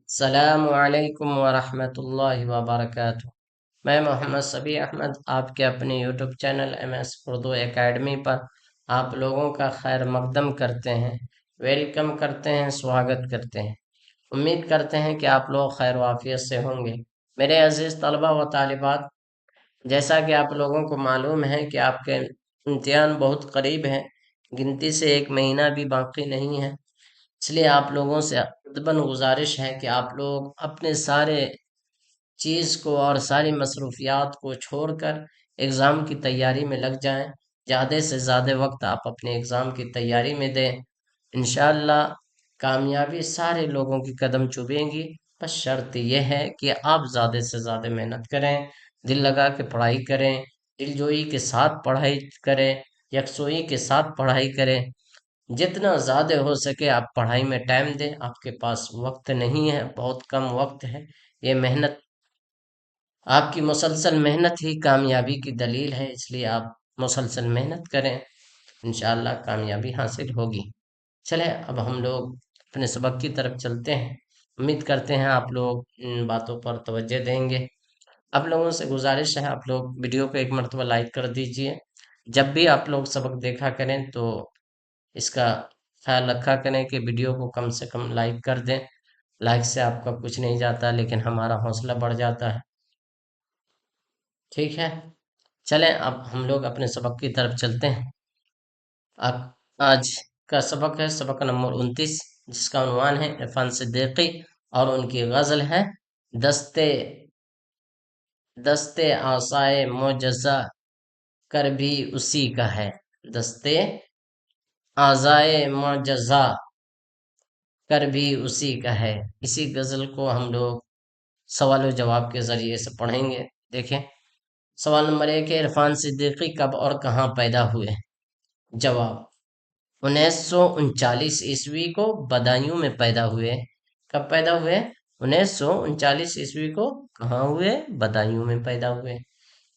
السلام علیکم ورحمۃ اللہ وبرکاتہ۔ میں محمد صبی احمد آپ کے اپنے YouTube channel M S Urdu academy پر آپ لوگوں کا خیر مقدم کرتے ہیں، ویلکم کرتے ہیں، سواگت کرتے ہیں۔ امید کرتے ہیں کہ آپ لوگ خیر و عافیت سے ہوں گے۔ میرے عزیز طلبہ و طالبات، جیسا کہ آپ لوگوں کو معلوم ہے کہ آپ کے امتحان بہت قریب ہیں، گنتی سے ایک مہینہ بھی باقی نہیں ہے۔ اس لیے آپ لوگوں سے ادباً گزارش ہے کہ آپ لوگ اپنے سارے چیز کو اور ساری مصروفیات کو چھوڑ کر ایگزام کی تیاری میں لگ جائیں۔ زیادہ سے زیادہ وقت آپ اپنے ایگزام کی تیاری میں دیں، انشاءاللہ کامیابی سارے لوگوں کی قدم چوبیں گی۔ بس شرط یہ ہے کہ آپ زیادہ سے زیادہ محنت کریں، دل لگا کے پڑھائی کریں، دل جوئی کے ساتھ پڑھائی کریں، یکسوئی کے ساتھ پڑھائی کریں۔ جتنا زیادہ ہو سکے آپ پڑھائی میں ٹائم دیں۔ آپ کے پاس وقت نہیں ہے، بہت کم وقت ہے۔ یہ محنت، آپ کی مسلسل محنت ہی کامیابی کی دلیل ہے، اس لیے آپ مسلسل محنت کریں، انشاءاللہ کامیابی حاصل ہوگی۔ چلیں اب ہم لوگ اپنے سبق کی طرف چلتے ہیں۔ امید کرتے ہیں آپ لوگ ان باتوں پر توجہ دیں گے۔ آپ لوگوں سے گزارش ہے، آپ لوگ ویڈیو کو ایک مرتبہ لائک کر دیجئے۔ جب بھی آپ لوگ سبق دیکھا کریں تو اس کا خیال رکھا کریں کہ ویڈیو کو کم سے کم لائک کر دیں۔ لائک سے آپ کا کچھ نہیں جاتا، لیکن ہمارا حوصلہ بڑھ جاتا ہے۔ ٹھیک ہے، چلیں اب ہم لوگ اپنے سبق کی طرف چلتے ہیں۔ اب آج کا سبق ہے سبق نمبر 29، جس کا عنوان ہے عرفان صدیقی، اور ان کی غزل ہے دستے دستے آسائے معجزہ کر بھی اسی کا ہے۔ دستے آزائے معجزہ کر بھی اسی کا ہے۔ اسی غزل کو ہم لوگ سوال و جواب کے ذریعے سے پڑھیں گے۔ دیکھیں، سوال نمبر 1 ہے، عرفان صدیقی کب اور کہاں پیدا ہوئے؟ جواب: 1939 عیسوی کو بدایوں میں پیدا ہوئے۔ کب پیدا ہوئے؟ 1939 عیسوی کو کہاں ہوئے؟ بدایوں میں پیدا ہوئے۔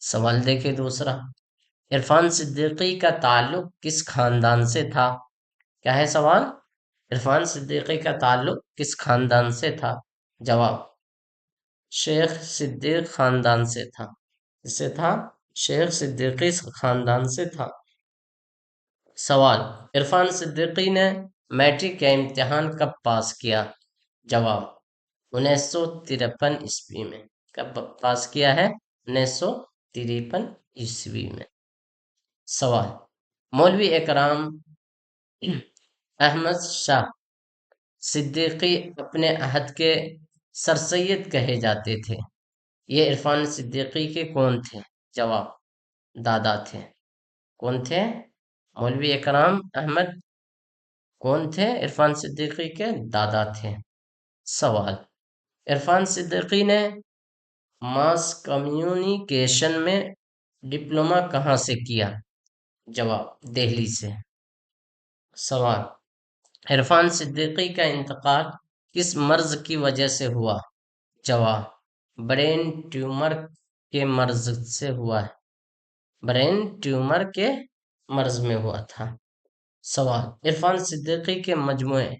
سوال دیکھیں دوسرا، عرفان صدیقی کا تعلق کس خاندان سے تھا؟ کیا ہے سوال؟ عرفان صدیقی کا تعلق کس خاندان سے تھا؟ جواب: شیخ صدیق خاندان سے تھا۔ اس سے تھا؟ شیخ صدیقی خاندان سے تھا۔ سوال: عرفان صدیقی نے میٹرک کا امتحان کب پاس کیا؟ جواب: 1953 عیسوی میں۔ کب پاس کیا ہے؟ 1953 عیسوی میں۔ سوال: مولوی اکرام احمد شاہ صدیقی اپنے عہد کے سر سید کہے جاتے تھے، یہ عرفان صدیقی کے کون تھے؟ جواب: دادا تھے۔ کون تھے؟ مولوی اکرام احمد کون تھے؟ عرفان صدیقی کے دادا تھے۔ سوال: عرفان صدیقی نے ماس کمیونیکیشن میں ڈپلومہ کہاں سے کیا؟ جواب: دہلی سے۔ سوال: عرفان صدیقی کا انتقال کس مرض کی وجہ سے ہوا؟ جواب: برین ٹیومر کے مرض سے ہوا ہے۔ برین ٹیومر کے مرض میں ہوا تھا۔ سوال: عرفان صدیقی کے مجموعے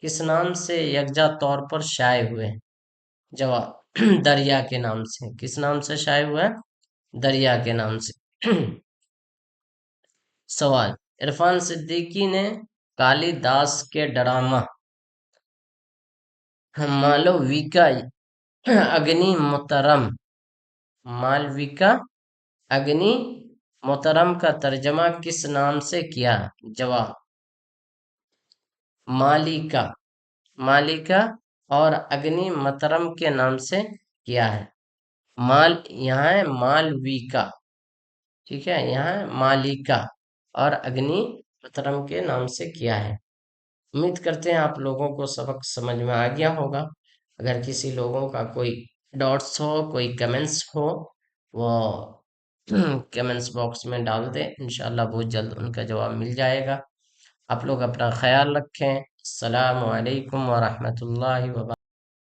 کس نام سے یکجا طور پر شائع ہوئے؟ جواب: دریا کے نام سے۔ کس نام سے شائع ہوا ہے؟ دریا کے نام سے۔ سوال: عرفان صدیقی نے کالی داس کے ڈرامہ مالویکا اگنی مترم کا ترجمہ کس نام سے کیا؟ جواب: مالیکا اور اگنی مترم کے نام سے کیا ہے۔ یہاں ہے مالویکا، ٹھیک ہے، یہاں ہے مالیکا، اور اگنی مترم کے نام سے کیا ہے۔ امید کرتے ہیں آپ لوگوں کو سبق سمجھ میں آ گیا ہوگا۔ اگر کسی لوگوں کا کوئی ڈاٹس ہو، کوئی کمنٹس ہو، وہ کمنٹس باکس میں ڈال دیں، انشاءاللہ بہت جلد ان کا جواب مل جائے گا۔ آپ لوگ اپنا خیال رکھیں۔ السلام علیکم ورحمۃ اللہ وبرکاتہ۔